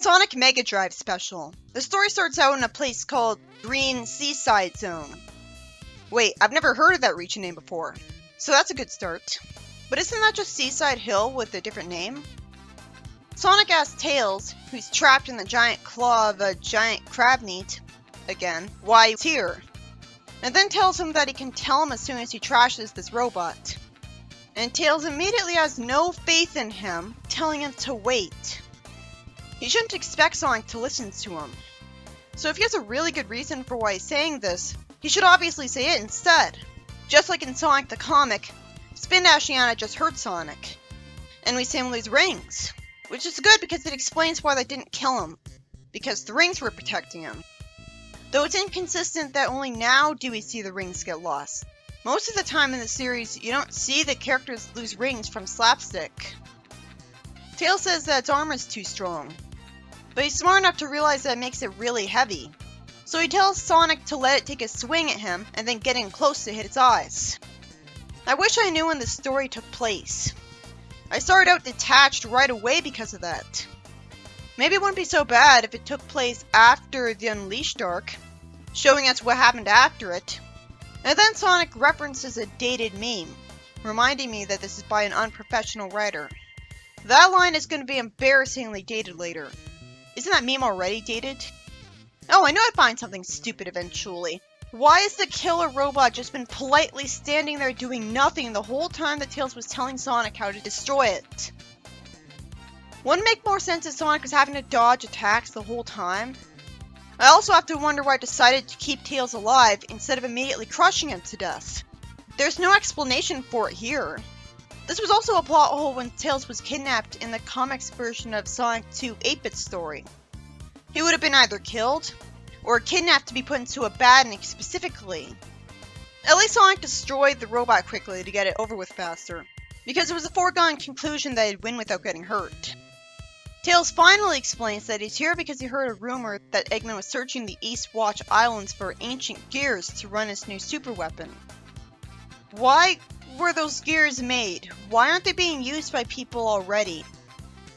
Sonic Mega Drive Special. The story starts out in a place called Green Seaside Zone. Wait, I've never heard of that region name before, so that's a good start. But isn't that just Seaside Hill with a different name? Sonic asks Tails, who's trapped in the giant claw of a giant crab meat, again, why he's here. And then tells him that he can tell him as soon as he trashes this robot. And Tails immediately has no faith in him, telling him to wait. He shouldn't expect Sonic to listen to him. So if he has a really good reason for why he's saying this, he should obviously say it instead. Just like in Sonic the Comic, Spin Dashiana just hurt Sonic. And we see him lose rings. Which is good because it explains why they didn't kill him. Because the rings were protecting him. Though it's inconsistent that only now do we see the rings get lost. Most of the time in the series, you don't see the characters lose rings from slapstick. Tails says that its armor's too strong. But he's smart enough to realize that it makes it really heavy. So he tells Sonic to let it take a swing at him and then get in close to hit its eyes. I wish I knew when this story took place. I started out detached right away because of that. Maybe it wouldn't be so bad if it took place after the Unleashed arc, showing us what happened after it. And then Sonic references a dated meme, reminding me that this is by an unprofessional writer. That line is going to be embarrassingly dated later. Isn't that meme already dated? Oh, I know I'd find something stupid eventually. Why has the killer robot just been politely standing there doing nothing the whole time that Tails was telling Sonic how to destroy it? Wouldn't it make more sense if Sonic was having to dodge attacks the whole time? I also have to wonder why it decided to keep Tails alive instead of immediately crushing him to death. There's no explanation for it here. This was also a plot hole when Tails was kidnapped in the comics version of Sonic 2 8-bit story. He would have been either killed, or kidnapped to be put into a badnik specifically. At least Sonic destroyed the robot quickly to get it over with faster, because it was a foregone conclusion that he'd win without getting hurt. Tails finally explains that he's here because he heard a rumor that Eggman was searching the East Watch Islands for ancient gears to run his new super weapon. Why were those gears made? Why aren't they being used by people already?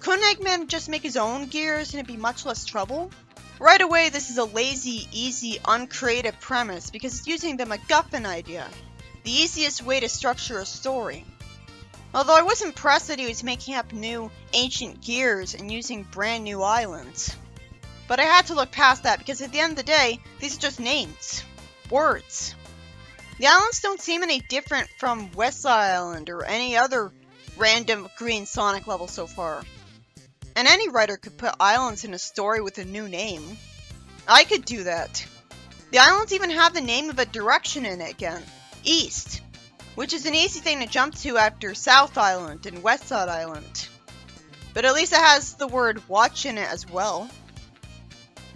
Couldn't Eggman just make his own gears and it'd be much less trouble? Right away, this is a lazy, easy, uncreative premise because it's using the MacGuffin idea, the easiest way to structure a story. Although I was impressed that he was making up new, ancient gears and using brand new islands. But I had to look past that because at the end of the day, these are just names. Words. The islands don't seem any different from Westside Island or any other random green Sonic level so far. And any writer could put islands in a story with a new name. I could do that. The islands even have the name of a direction in it again. East. Which is an easy thing to jump to after South Island and Westside Island. But at least it has the word watch in it as well.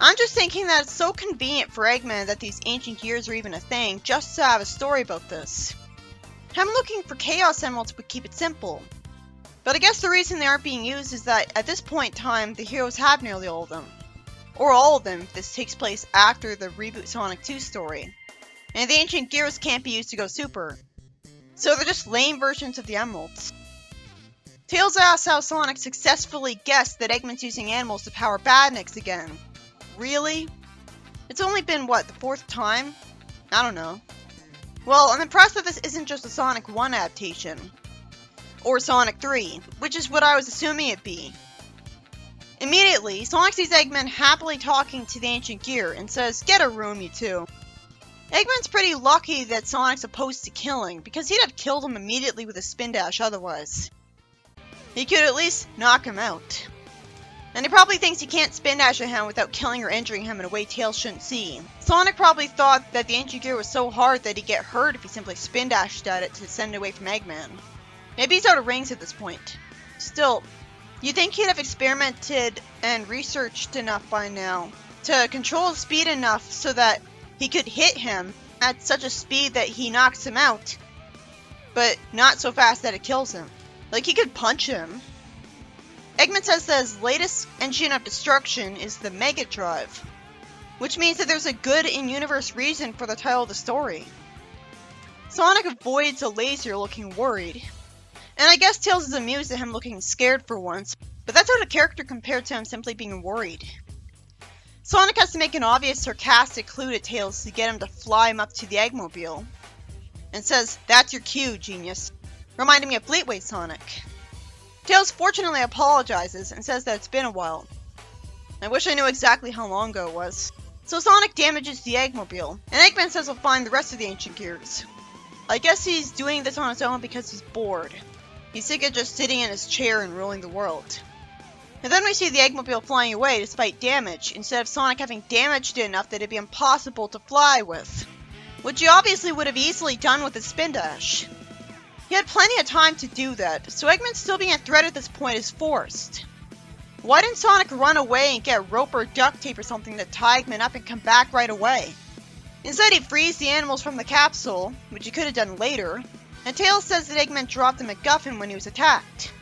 I'm just thinking that it's so convenient for Eggman that these ancient gears are even a thing just to have a story about this. I'm looking for Chaos Emeralds would keep it simple. But I guess the reason they aren't being used is that at this point in time, the heroes have nearly all of them. Or all of them if this takes place after the reboot Sonic 2 story. And the ancient gears can't be used to go super. So they're just lame versions of the emeralds. Tails asks how Sonic successfully guessed that Eggman's using animals to power badniks again. Really? It's only been, what, the 4th time? I don't know. Well, I'm impressed that this isn't just a Sonic 1 adaptation. Or Sonic 3, which is what I was assuming it'd be. Immediately, Sonic sees Eggman happily talking to the ancient gear and says, "Get a room, you two." Eggman's pretty lucky that Sonic's opposed to killing, because he'd have killed him immediately with a spin dash otherwise. He could at least knock him out. And he probably thinks he can't spin dash at him without killing or injuring him in a way Tails shouldn't see. Sonic probably thought that the ancient gear was so hard that he'd get hurt if he simply spin dashed at it to send it away from Eggman. Maybe he's out of rings at this point. Still, you'd think he'd have experimented and researched enough by now to control speed enough so that he could hit him at such a speed that he knocks him out, but not so fast that it kills him. Like, he could punch him. Eggman says that his latest engine of destruction is the Mega Drive, which means that there's a good in-universe reason for the title of the story. Sonic avoids a laser looking worried, and I guess Tails is amused at him looking scared for once, But that's out of character compared to him simply being worried. Sonic has to make an obvious sarcastic clue to Tails to get him to fly him up to the Eggmobile, and says, "That's your cue, genius," reminding me of Fleetway Sonic. Tails fortunately apologizes and says that it's been a while. I wish I knew exactly how long ago it was. So Sonic damages the Eggmobile, and Eggman says he'll find the rest of the ancient gears. I guess he's doing this on his own because he's bored. He's sick of just sitting in his chair and ruling the world. And then we see the Eggmobile flying away despite damage, instead of Sonic having damaged it enough that it'd be impossible to fly with, which he obviously would have easily done with his spin dash. He had plenty of time to do that, so Eggman still being a threat at this point is forced. Why didn't Sonic run away and get rope or duct tape or something to tie Eggman up and come back right away? Instead, he frees the animals from the capsule, which he could have done later, and Tails says that Eggman dropped the MacGuffin when he was attacked.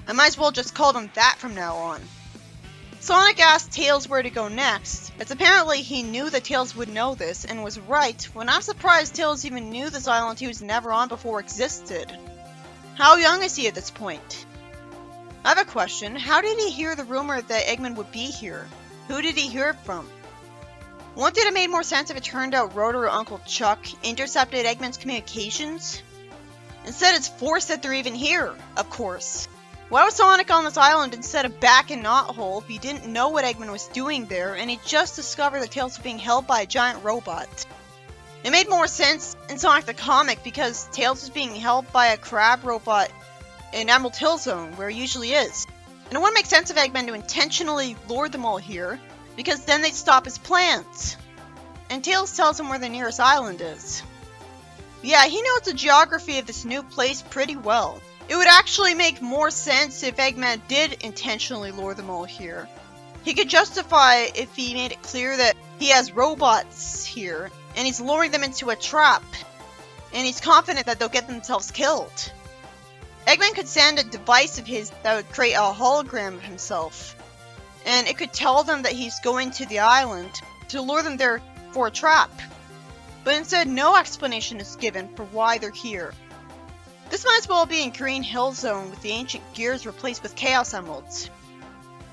I might as well just call him that from now on. Sonic asks Tails where to go next, as apparently he knew that Tails would know this, and was right, when I'm surprised Tails even knew this island he was never on before existed. How young is he at this point? I have a question. How did he hear the rumor that Eggman would be here? Who did he hear it from? Wouldn't it have made more sense if it turned out Rotor or Uncle Chuck intercepted Eggman's communications? Instead, it's forced that they're even here, of course. Why was Sonic on this island instead of back in Knothole if he didn't know what Eggman was doing there and he just discovered that Tails was being held by a giant robot? It made more sense in Sonic the Comic because Tails was being held by a crab robot in Emerald Hill Zone, where he usually is. And it wouldn't make sense of Eggman to intentionally lure them all here, because then they'd stop his plans. And Tails tells him where the nearest island is. Yeah, he knows the geography of this new place pretty well. It would actually make more sense if Eggman did intentionally lure them all here. He could justify if he made it clear that he has robots here, and he's luring them into a trap, and he's confident that they'll get themselves killed. Eggman could send a device of his that would create a hologram of himself, and it could tell them that he's going to the island to lure them there for a trap. But instead, no explanation is given for why they're here. This might as well be in Green Hill Zone with the ancient gears replaced with Chaos Emeralds.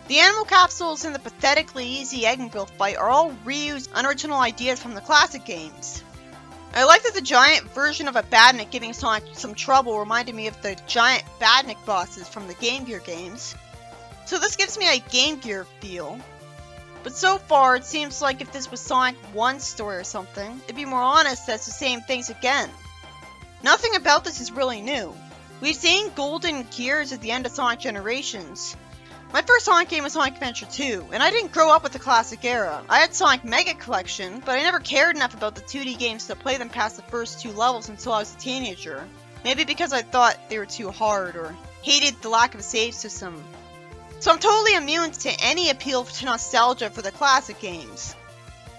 The animal capsules in the pathetically easy Eggmobile fight are all reused unoriginal ideas from the classic games. I like that the giant version of a Badnik giving Sonic some trouble reminded me of the giant Badnik bosses from the Game Gear games. So this gives me a Game Gear feel. But so far, it seems like if this was Sonic 1's story or something, it'd be more honest that it's the same things again. Nothing about this is really new. We've seen golden gears at the end of Sonic Generations. My first Sonic game was Sonic Adventure 2, and I didn't grow up with the classic era. I had Sonic Mega Collection, but I never cared enough about the 2D games to play them past the first 2 levels until I was a teenager. Maybe because I thought they were too hard, or hated the lack of a save system. So I'm totally immune to any appeal to nostalgia for the classic games.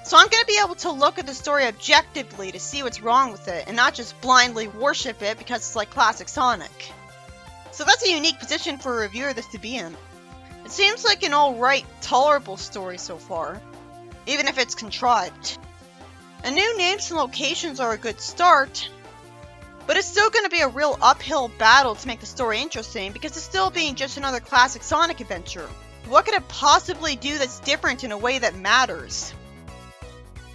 So I'm going to be able to look at the story objectively to see what's wrong with it, and not just blindly worship it because it's like classic Sonic. So that's a unique position for a reviewer this to be in. It seems like an alright, tolerable story so far, even if it's contrived. And new names and locations are a good start, but it's still going to be a real uphill battle to make the story interesting because it's still being just another classic Sonic adventure. What could it possibly do that's different in a way that matters?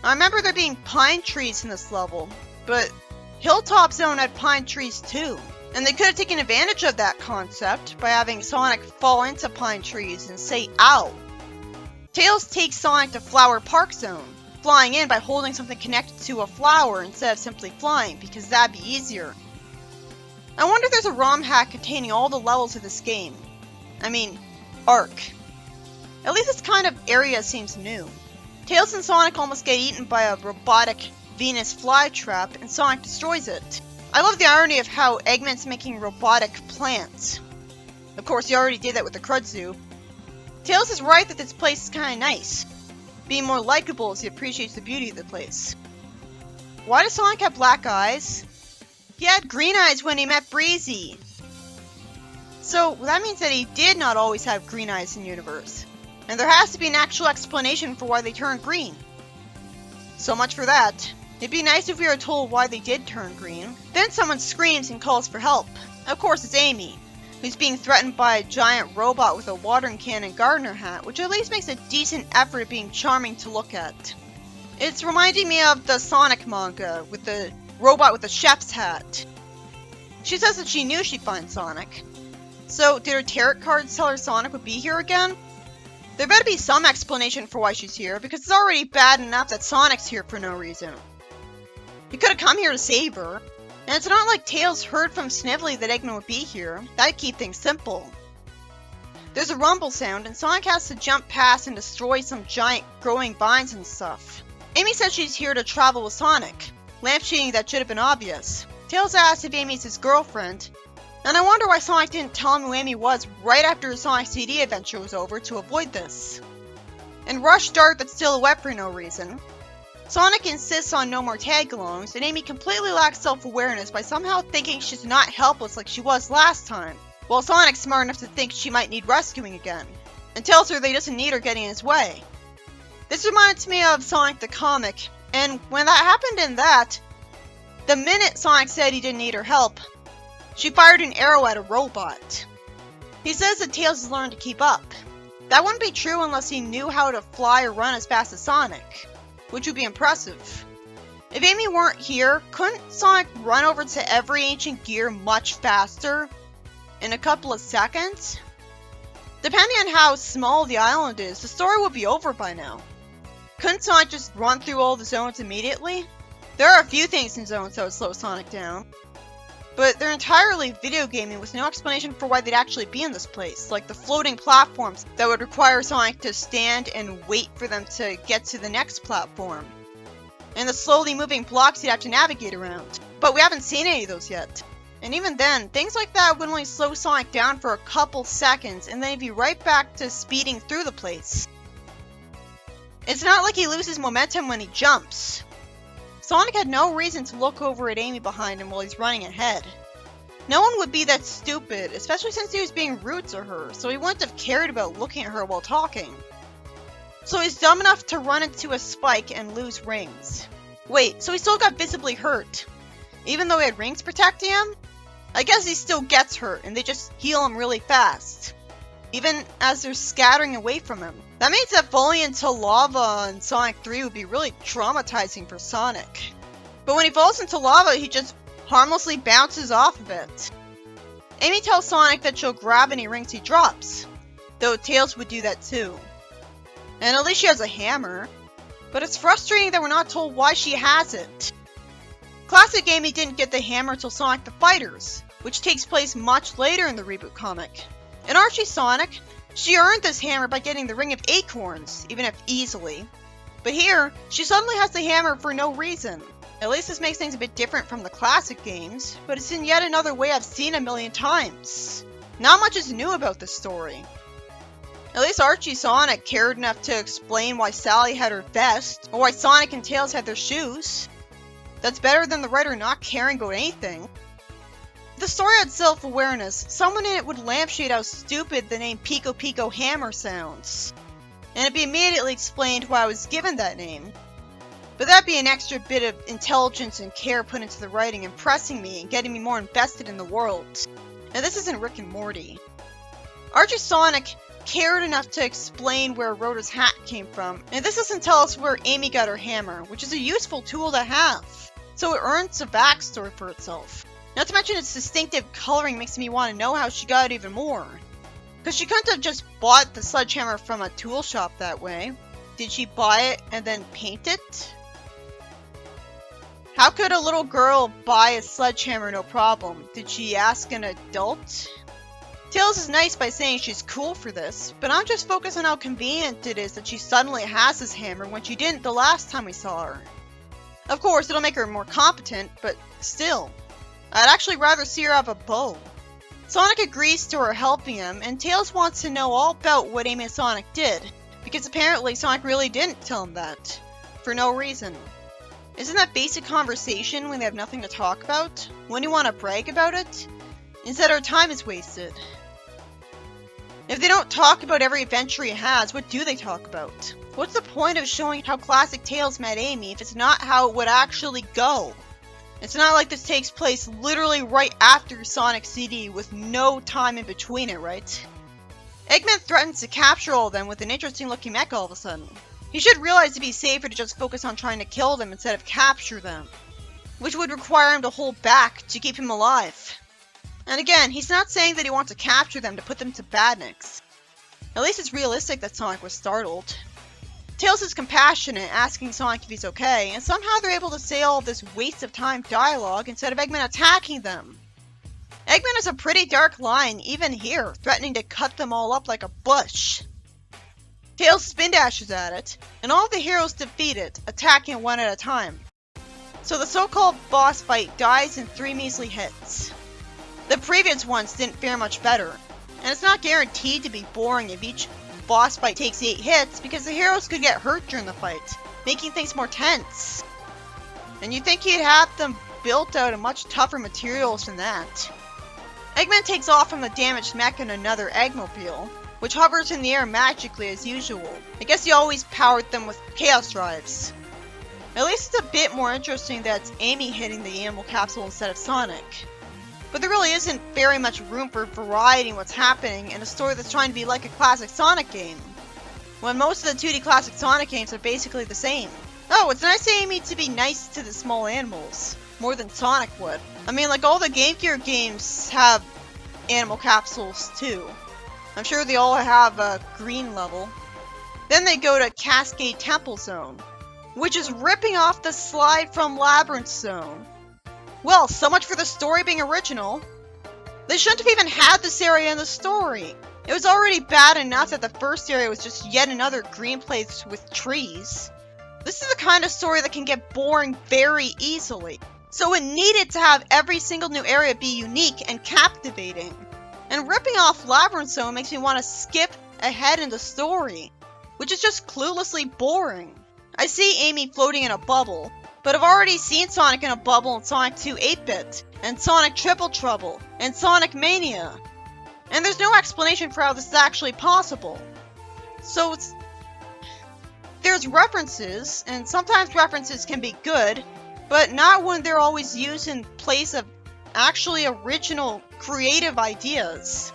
I remember there being pine trees in this level, but Hilltop Zone had pine trees too. And they could have taken advantage of that concept by having Sonic fall into pine trees and say ow. Tails takes Sonic to Flower Park Zone, flying in by holding something connected to a flower instead of simply flying, because that'd be easier. I wonder if there's a ROM hack containing all the levels of this game. I mean, Arc. At least this kind of area seems new. Tails and Sonic almost get eaten by a robotic Venus flytrap, and Sonic destroys it. I love the irony of how Eggman's making robotic plants. Of course, he already did that with the Crud Zoo. Tails is right that this place is kinda nice, being more likable as he appreciates the beauty of the place. Why does Sonic have black eyes? He had green eyes when he met Breezy. So that means that he did not always have green eyes in the universe. And there has to be an actual explanation for why they turned green. So much for that. It'd be nice if we were told why they did turn green. Then someone screams and calls for help. Of course it's Amy. who's being threatened by a giant robot with a watering can and gardener hat, which at least makes a decent effort at being charming to look at. It's reminding me of the Sonic manga, with the robot with the chef's hat. She says that she knew she'd find Sonic. So, did her tarot cards tell her Sonic would be here again? There better be some explanation for why she's here, because it's already bad enough that Sonic's here for no reason. He could have come here to save her. And it's not like Tails heard from Snively that Eggman would be here. That'd keep things simple. There's a rumble sound, and Sonic has to jump past and destroy some giant growing vines and stuff. Amy says she's here to travel with Sonic. Lampshading that should have been obvious. Tails asks if Amy's his girlfriend, and I wonder why Sonic didn't tell him who Amy was right after his Sonic CD adventure was over to avoid this. And Rush Dart that's silhouette for no reason. Sonic insists on no more tag-alongs, and Amy completely lacks self-awareness by somehow thinking she's not helpless like she was last time, while Sonic's smart enough to think she might need rescuing again, and tells her that he doesn't need her getting in his way. This reminds me of Sonic the comic, and when that happened in that, the minute Sonic said he didn't need her help, she fired an arrow at a robot. He says that Tails has learned to keep up. That wouldn't be true unless he knew how to fly or run as fast as Sonic, which would be impressive. If Amy weren't here, couldn't Sonic run over to every ancient gear much faster in a couple of seconds? Depending on how small the island is, the story would be over by now. Couldn't Sonic just run through all the zones immediately? There are a few things in zones that would slow Sonic down, but they're entirely video gaming with no explanation for why they'd actually be in this place, like the floating platforms that would require Sonic to stand and wait for them to get to the next platform, and the slowly moving blocks he'd have to navigate around. But we haven't seen any of those yet. And even then, things like that would only slow Sonic down for a couple seconds, and then he'd be right back to speeding through the place. It's not like he loses momentum when he jumps. Sonic had no reason to look over at Amy behind him while he's running ahead. No one would be that stupid, especially since he was being rude to her, so he wouldn't have cared about looking at her while talking. So he's dumb enough to run into a spike and lose rings. Wait, so he still got visibly hurt, even though he had rings protecting him? I guess he still gets hurt, and they just heal him really fast, even as they're scattering away from him. That means that falling into lava in Sonic 3 would be really traumatizing for Sonic. But when he falls into lava, he just harmlessly bounces off of it. Amy tells Sonic that she'll grab any rings he drops, though Tails would do that too. And at least she has a hammer, but it's frustrating that we're not told why she has it. Classic Amy didn't get the hammer till Sonic the Fighters, which takes place much later in the reboot comic. In Archie Sonic, she earned this hammer by getting the Ring of Acorns, even if easily. But here, she suddenly has the hammer for no reason. At least this makes things a bit different from the classic games, but it's in yet another way I've seen a million times. Not much is new about this story. At least Archie Sonic cared enough to explain why Sally had her vest, or why Sonic and Tails had their shoes. That's better than the writer not caring about anything. If the story had self-awareness, someone in it would lampshade how stupid the name Pico Pico Hammer sounds, and it'd be immediately explained why I was given that name. But that'd be an extra bit of intelligence and care put into the writing, impressing me and getting me more invested in the world. Now this isn't Rick and Morty. Archie Sonic cared enough to explain where Rhoda's hat came from, and this doesn't tell us where Amy got her hammer, which is a useful tool to have, so it earns a backstory for itself. Not to mention its distinctive coloring makes me want to know how she got it even more. Because she couldn't have just bought the sledgehammer from a tool shop that way. Did she buy it and then paint it? How could a little girl buy a sledgehammer no problem? Did she ask an adult? Tails is nice by saying she's cool for this, but I'm just focused on how convenient it is that she suddenly has this hammer when she didn't the last time we saw her. Of course, it'll make her more competent, but still. I'd actually rather see her have a bow. Sonic agrees to her helping him, and Tails wants to know all about what Amy and Sonic did, because apparently Sonic really didn't tell him that, for no reason. Isn't that basic conversation when they have nothing to talk about? When you want to brag about it? Instead our time is wasted. If they don't talk about every adventure he has, what do they talk about? What's the point of showing how classic Tails met Amy if it's not how it would actually go? It's not like this takes place literally right after Sonic CD with no time in between it, right? Eggman threatens to capture all of them with an interesting looking mech all of a sudden. He should realize it'd be safer to just focus on trying to kill them instead of capture them, which would require him to hold back to keep him alive. And again, he's not saying that he wants to capture them to put them to badniks. At least it's realistic that Sonic was startled. Tails is compassionate, asking Sonic if he's okay, and somehow they're able to say all this waste of time dialogue instead of Eggman attacking them. Eggman has a pretty dark line, even here, threatening to cut them all up like a bush. Tails spin dashes at it, and all the heroes defeat it, attacking one at a time. So the so-called boss fight dies in 3 measly hits. The previous ones didn't fare much better, and it's not guaranteed to be boring if each boss fight takes 8 hits because the heroes could get hurt during the fight, making things more tense. And you'd think he'd have them built out of much tougher materials than that. Eggman takes off from the damaged mech in another Eggmobile, which hovers in the air magically as usual. I guess he always powered them with Chaos Drives. At least it's a bit more interesting that it's Amy hitting the animal capsule instead of Sonic. But there really isn't very much room for variety in what's happening in a story that's trying to be like a classic Sonic game, when most of the 2D classic Sonic games are basically the same. Oh, it's nice of Amy to be nice to the small animals, more than Sonic would. I mean, like all the Game Gear games have animal capsules too. I'm sure they all have a green level. Then they go to Cascade Temple Zone, which is ripping off the slide from Labyrinth Zone. Well, so much for the story being original. They shouldn't have even had this area in the story. It was already bad enough that the first area was just yet another green place with trees. This is the kind of story that can get boring very easily. So it needed to have every single new area be unique and captivating. And ripping off Labyrinth Zone makes me want to skip ahead in the story, which is just cluelessly boring. I see Amy floating in a bubble, but I've already seen Sonic in a bubble in Sonic 2 8-bit, and Sonic Triple Trouble, and Sonic Mania. And there's no explanation for how this is actually possible. So there's references, and sometimes references can be good, but not when they're always used in place of actually original, creative ideas.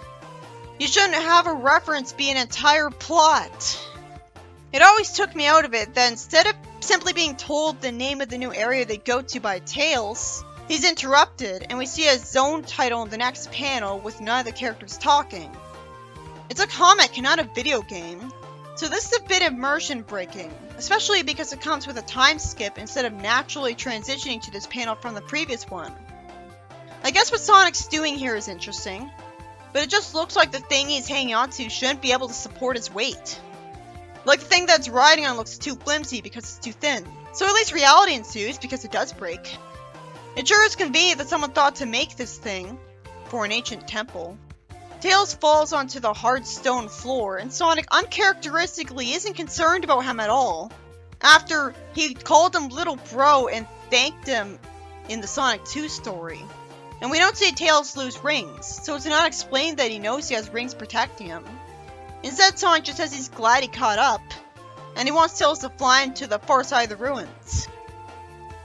You shouldn't have a reference be an entire plot. It always took me out of it that instead of simply being told the name of the new area they go to by Tails, he's interrupted and we see a zone title in the next panel with none of the characters talking. It's a comic, not a video game, so this is a bit immersion breaking, especially because it comes with a time skip instead of naturally transitioning to this panel from the previous one. I guess what Sonic's doing here is interesting, but it just looks like the thing he's hanging onto shouldn't be able to support his weight. Like the thing that's riding on looks too flimsy because it's too thin. So at least reality ensues because it does break. It sure is convenient that someone thought to make this thing for an ancient temple. Tails falls onto the hard stone floor and Sonic uncharacteristically isn't concerned about him at all, after he called him little bro and thanked him in the Sonic 2 story. And we don't see Tails lose rings, so it's not explained that he knows he has rings protecting him. Instead, Sonic just says he's glad he caught up, and he wants Tails to fly into the far side of the ruins.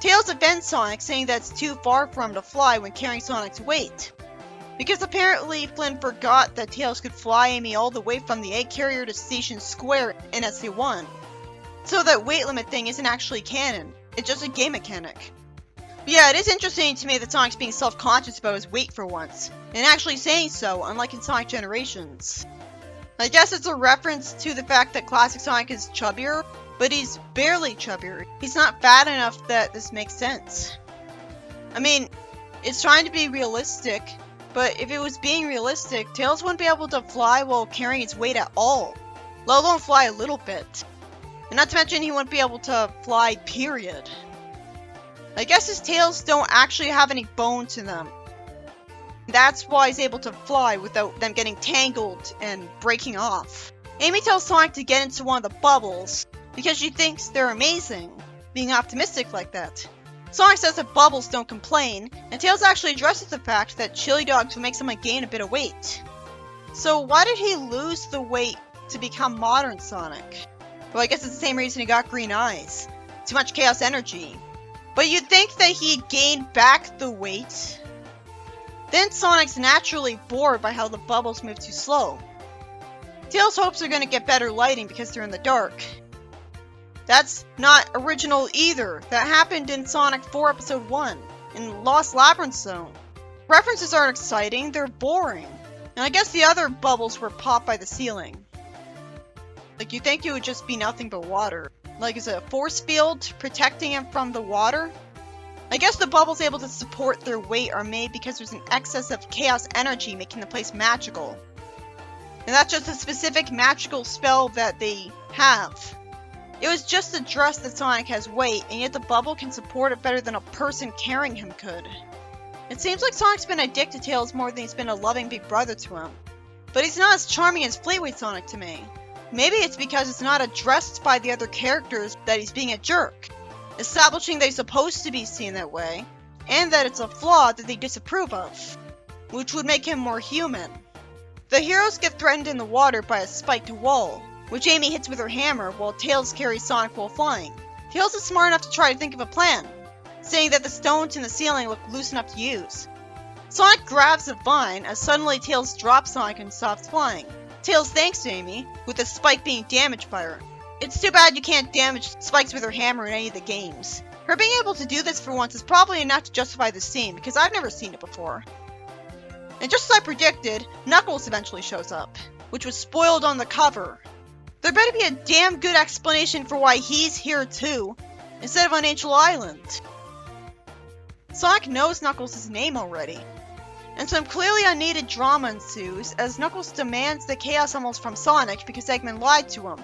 Tails defends Sonic, saying that it's too far for him to fly when carrying Sonic's weight, because apparently Flynn forgot that Tails could fly Amy all the way from the egg carrier to Station Square in SA1. So that weight limit thing isn't actually canon, it's just a game mechanic. But yeah, it is interesting to me that Sonic's being self-conscious about his weight for once, and actually saying so, unlike in Sonic Generations. I guess it's a reference to the fact that classic Sonic is chubbier, but he's barely chubbier. He's not fat enough that this makes sense. I mean, it's trying to be realistic, but if it was being realistic, Tails wouldn't be able to fly while carrying his weight at all, let alone fly a little bit. And not to mention he wouldn't be able to fly, period. I guess his tails don't actually have any bones in them. That's why he's able to fly without them getting tangled and breaking off. Amy tells Sonic to get into one of the bubbles because she thinks they're amazing, being optimistic like that. Sonic says that bubbles don't complain, and Tails actually addresses the fact that chili dogs will make someone gain a bit of weight. So why did he lose the weight to become modern Sonic? Well, I guess it's the same reason he got green eyes. Too much chaos energy. But you'd think that he'd gained back the weight. Then Sonic's naturally bored by how the bubbles move too slow. Tails hopes they're going to get better lighting because they're in the dark. That's not original either. That happened in Sonic 4 Episode 1, in Lost Labyrinth Zone. References aren't exciting, they're boring. And I guess the other bubbles were popped by the ceiling. Like, you think it would just be nothing but water. Like, is it a force field protecting him from the water? I guess the bubbles able to support their weight are made because there's an excess of chaos energy making the place magical. And that's just a specific magical spell that they have. It was just addressed that Sonic has weight, and yet the bubble can support it better than a person carrying him could. It seems like Sonic's been addicted to Tails more than he's been a loving big brother to him. But he's not as charming as Fleetway Sonic to me. Maybe it's because it's not addressed by the other characters that he's being a jerk, establishing that he's supposed to be seen that way, and that it's a flaw that they disapprove of, which would make him more human. The heroes get threatened in the water by a spiked wall, which Amy hits with her hammer while Tails carries Sonic while flying. Tails is smart enough to try to think of a plan, saying that the stones in the ceiling look loose enough to use. Sonic grabs a vine as suddenly Tails drops Sonic and stops flying. Tails thanks Amy, with the spike being damaged by her. It's too bad you can't damage spikes with her hammer in any of the games. Her being able to do this for once is probably enough to justify the scene, because I've never seen it before. And just as I predicted, Knuckles eventually shows up, which was spoiled on the cover. There better be a damn good explanation for why he's here too, instead of on Angel Island. Sonic knows Knuckles' name already, and some clearly unneeded drama ensues as Knuckles demands the Chaos Emeralds from Sonic because Eggman lied to him.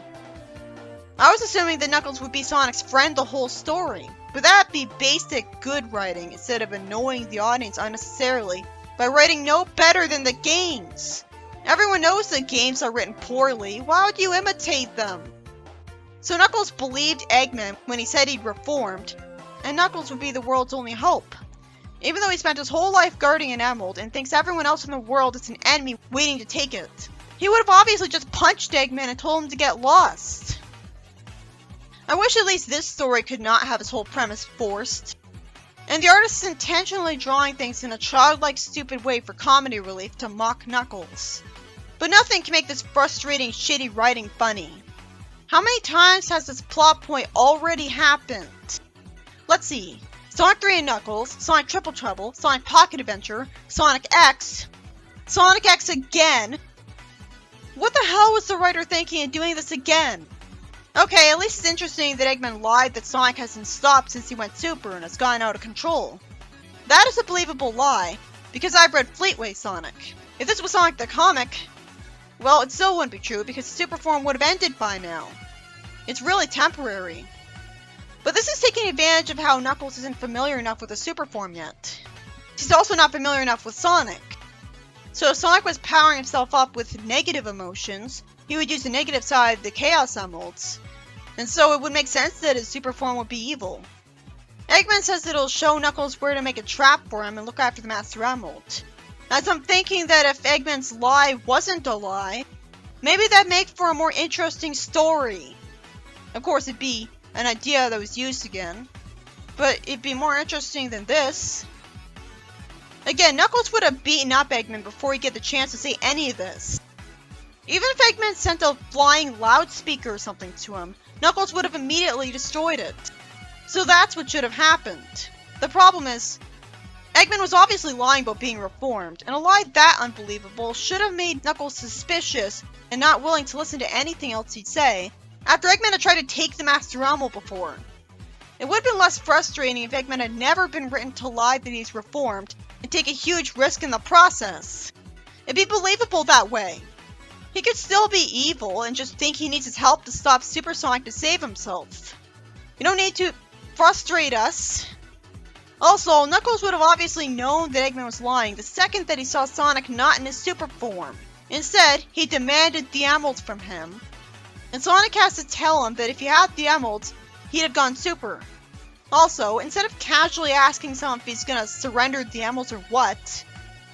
I was assuming that Knuckles would be Sonic's friend the whole story, but that'd be basic good writing instead of annoying the audience unnecessarily by writing no better than the games. Everyone knows that games are written poorly, why would you imitate them? So Knuckles believed Eggman when he said he'd reformed, and Knuckles would be the world's only hope. Even though he spent his whole life guarding an emerald and thinks everyone else in the world is an enemy waiting to take it. He would have obviously just punched Eggman and told him to get lost. I wish at least this story could not have its whole premise forced. And the artist is intentionally drawing things in a childlike stupid way for comedy relief to mock Knuckles. But nothing can make this frustrating shitty writing funny. How many times has this plot point already happened? Let's see. Sonic 3 and Knuckles, Sonic Triple Trouble, Sonic Pocket Adventure, Sonic X, Sonic X again. What the hell was the writer thinking of doing this again? Okay, at least it's interesting that Eggman lied that Sonic hasn't stopped since he went Super and has gone out of control. That is a believable lie, because I've read Fleetway Sonic. If this was Sonic the comic, well, it still wouldn't be true because Super form would have ended by now. It's really temporary. But this is taking advantage of how Knuckles isn't familiar enough with the Super form yet. He's also not familiar enough with Sonic. So if Sonic was powering himself up with negative emotions, he would use the negative side of the Chaos Emeralds. And so it would make sense that his Super form would be evil. Eggman says that it'll show Knuckles where to make a trap for him and look after the Master Emerald. As I'm thinking that if Eggman's lie wasn't a lie, maybe that'd make for a more interesting story. Of course, it'd be an idea that was used again, but it'd be more interesting than this. Again, Knuckles would have beaten up Eggman before he'd get the chance to say any of this. Even if Eggman sent a flying loudspeaker or something to him, Knuckles would have immediately destroyed it. So that's what should have happened. The problem is, Eggman was obviously lying about being reformed, and a lie that unbelievable should have made Knuckles suspicious and not willing to listen to anything else he'd say, after Eggman had tried to take the Master Emerald before. It would have been less frustrating if Eggman had never been written to lie that he's reformed and take a huge risk in the process. It'd be believable that way. He could still be evil and just think he needs his help to stop Super Sonic to save himself. You don't need to frustrate us. Also, Knuckles would have obviously known that Eggman was lying the second that he saw Sonic not in his super form. Instead, he demanded the emeralds from him. And Sonic has to tell him that if he had the emeralds, he'd have gone super. Also, instead of casually asking someone if he's gonna surrender the emeralds or what,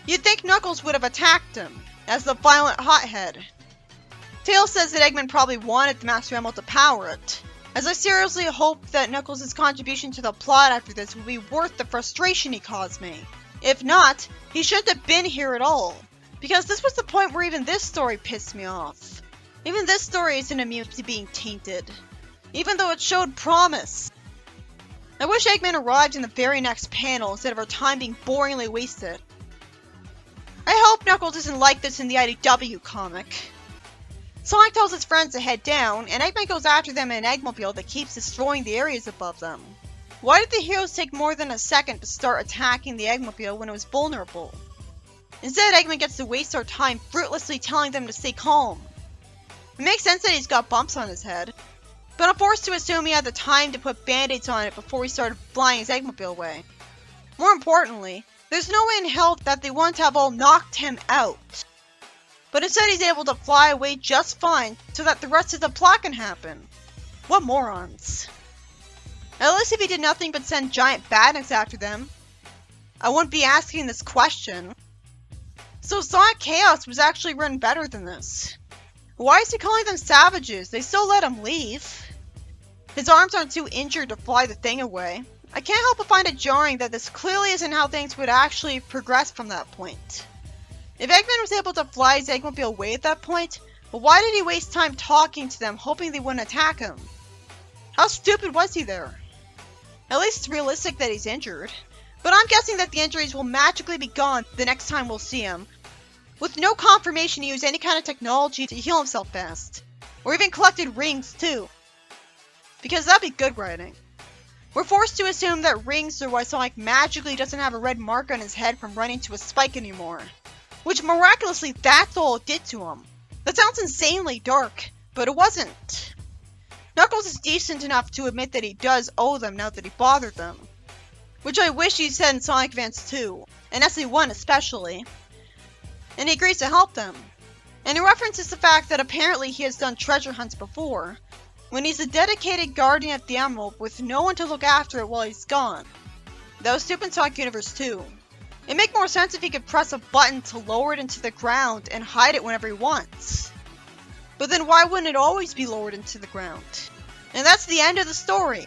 you'd think Knuckles would have attacked him, as the violent hothead. Tails says that Eggman probably wanted the Master Emerald to power it. as I seriously hope that Knuckles' contribution to the plot after this will be worth the frustration he caused me. If not, he shouldn't have been here at all, because this was the point where even this story pissed me off. Even this story isn't immune to being tainted, even though it showed promise. I wish Eggman arrived in the very next panel instead of our time being boringly wasted. I hope Knuckles isn't like this in the IDW comic. Sonic tells his friends to head down, and Eggman goes after them in an Eggmobile that keeps destroying the areas above them. Why did the heroes take more than a second to start attacking the Eggmobile when it was vulnerable? Instead, Eggman gets to waste our time fruitlessly telling them to stay calm. It makes sense that he's got bumps on his head, but I'm forced to assume he had the time to put band-aids on it before he started flying his Eggmobile away. More importantly, there's no way in hell that they want to have all knocked him out. But instead he's able to fly away just fine so that the rest of the plot can happen. What morons. At least if he did nothing but send giant badniks after them, I wouldn't be asking this question. So Sonic Chaos was actually written better than this. Why is he calling them savages? They still let him leave. His arms aren't too injured to fly the thing away. I can't help but find it jarring that this clearly isn't how things would actually progress from that point. If Eggman was able to fly his Eggmobile away at that point, well, why did he waste time talking to them hoping they wouldn't attack him? How stupid was he there? At least it's realistic that he's injured, but I'm guessing that the injuries will magically be gone the next time we'll see him, with no confirmation he used any kind of technology to heal himself fast, or even collected rings too. Because that'd be good writing. We're forced to assume that rings are why Sonic magically doesn't have a red mark on his head from running to a spike anymore. Which miraculously that's all it did to him. That sounds insanely dark, but it wasn't. Knuckles is decent enough to admit that he does owe them now that he bothered them. Which I wish he said in Sonic Advance 2, and SE1 especially. And he agrees to help them. And he references the fact that apparently he has done treasure hunts before, when he's a dedicated guardian of the Emerald with no one to look after it while he's gone. That was stupid in Sonic Universe 2. It'd make more sense if he could press a button to lower it into the ground and hide it whenever he wants. But then why wouldn't it always be lowered into the ground? And that's the end of the story,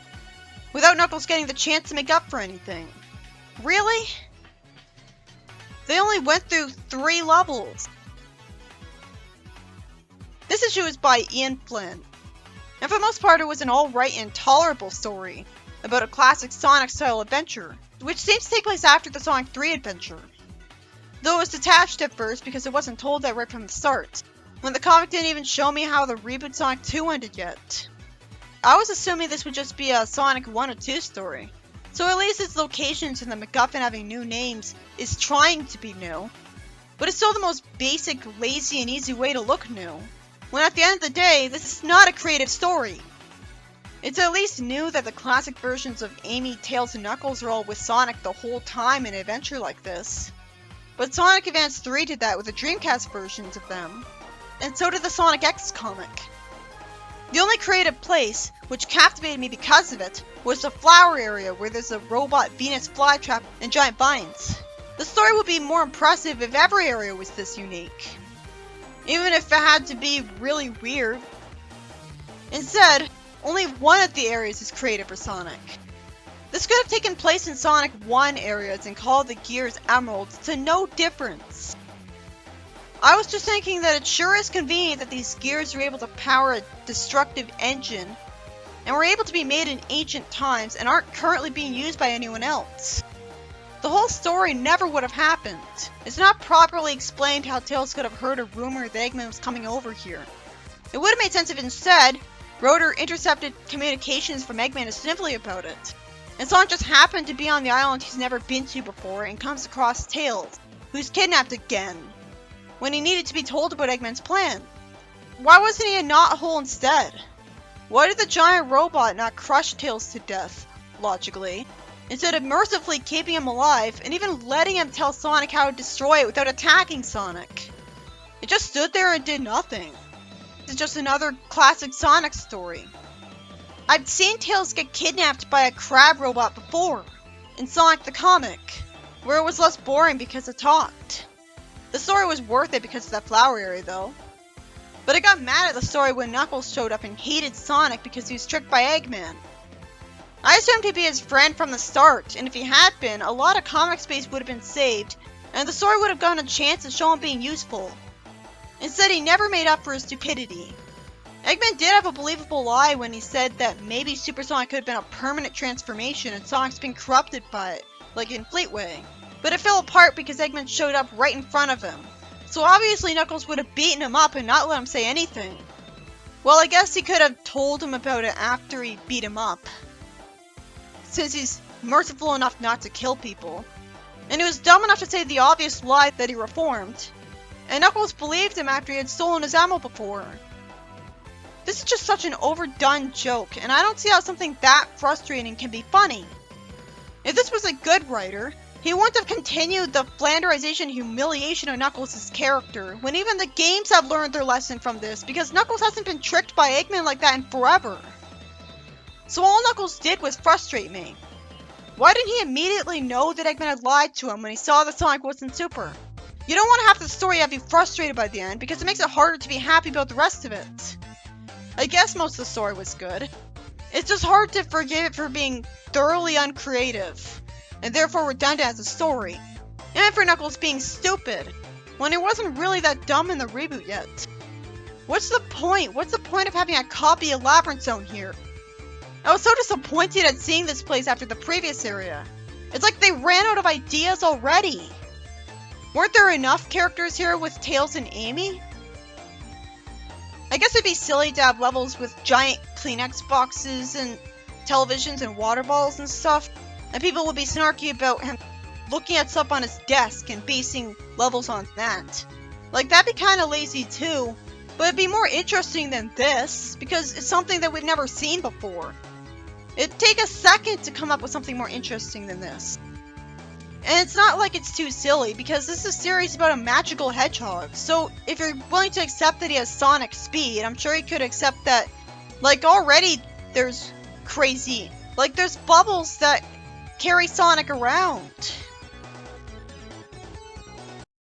without Knuckles getting the chance to make up for anything. Really? They only went through 3 levels. This issue is by Ian Flynn, and for the most part it was an alright and tolerable story about a classic Sonic-style adventure, which seems to take place after the Sonic 3 adventure. Though it was detached at first because it wasn't told that right from the start, when the comic didn't even show me how the reboot Sonic 2 ended yet. I was assuming this would just be a Sonic 1 or 2 story, so at least its locations and the MacGuffin having new names is trying to be new, but it's still the most basic, lazy, and easy way to look new, when at the end of the day, this is not a creative story. It's at least new that the classic versions of Amy, Tails, and Knuckles are all with Sonic the whole time in an adventure like this. But Sonic Advance 3 did that with the Dreamcast versions of them, and so did the Sonic X comic. The only creative place, which captivated me because of it, was the flower area where there's a robot Venus flytrap and giant vines. The story would be more impressive if every area was this unique, even if it had to be really weird. Instead, only one of the areas is created for Sonic. This could have taken place in Sonic 1 areas and called the gears emeralds to no difference. I was just thinking that it sure is convenient that these gears are able to power a destructive engine and were able to be made in ancient times and aren't currently being used by anyone else. The whole story never would have happened. It's not properly explained how Tails could have heard a rumor that Eggman was coming over here. It would have made sense if instead, Rotor intercepted communications from Eggman to Snively about it, and Sonic just happened to be on the island he's never been to before and comes across Tails, who's kidnapped again, when he needed to be told about Eggman's plan. Why wasn't he a knothole instead? Why did the giant robot not crush Tails to death, logically, instead of mercifully keeping him alive and even letting him tell Sonic how to destroy it without attacking Sonic? It just stood there and did nothing. It's just another classic Sonic story. I've seen Tails get kidnapped by a crab robot before, in Sonic the comic, where it was less boring because it talked. The story was worth it because of that flower area though. But I got mad at the story when Knuckles showed up and hated Sonic because he was tricked by Eggman. I assumed he'd be his friend from the start, and if he had been, a lot of comic space would have been saved, and the story would have gotten a chance to show him being useful. Instead, he never made up for his stupidity. Eggman did have a believable lie when he said that maybe Super Sonic could have been a permanent transformation and Sonic's been corrupted by it, like in Fleetway. But it fell apart because Eggman showed up right in front of him. So obviously Knuckles would have beaten him up and not let him say anything. Well, I guess he could have told him about it after he beat him up, since he's merciful enough not to kill people. And he was dumb enough to say the obvious lie that he reformed. And Knuckles believed him after he had stolen his ammo before. This is just such an overdone joke, and I don't see how something that frustrating can be funny. If this was a good writer, he wouldn't have continued the flanderization and humiliation of Knuckles' character, when even the games have learned their lesson from this, because Knuckles hasn't been tricked by Eggman like that in forever. So all Knuckles did was frustrate me. Why didn't he immediately know that Eggman had lied to him when he saw that Sonic wasn't super? You don't want to have the story have you frustrated by the end, because it makes it harder to be happy about the rest of it. I guess most of the story was good. It's just hard to forgive it for being thoroughly uncreative, and therefore redundant as a story, and for Knuckles being stupid, when he wasn't really that dumb in the reboot yet. What's the point? What's the point of having a copy of Labyrinth Zone here? I was so disappointed at seeing this place after the previous area. It's like they ran out of ideas already. Weren't there enough characters here with Tails and Amy? I guess it'd be silly to have levels with giant Kleenex boxes and televisions and water bottles and stuff, and people would be snarky about him looking at stuff on his desk and basing levels on that. Like, that'd be kinda lazy too, but it'd be more interesting than this, because it's something that we've never seen before. It'd take a second to come up with something more interesting than this. And it's not like it's too silly, because this is a series about a magical hedgehog, so if you're willing to accept that he has Sonic speed, I'm sure he could accept that, like, already there's crazy, like, there's bubbles that carry Sonic around.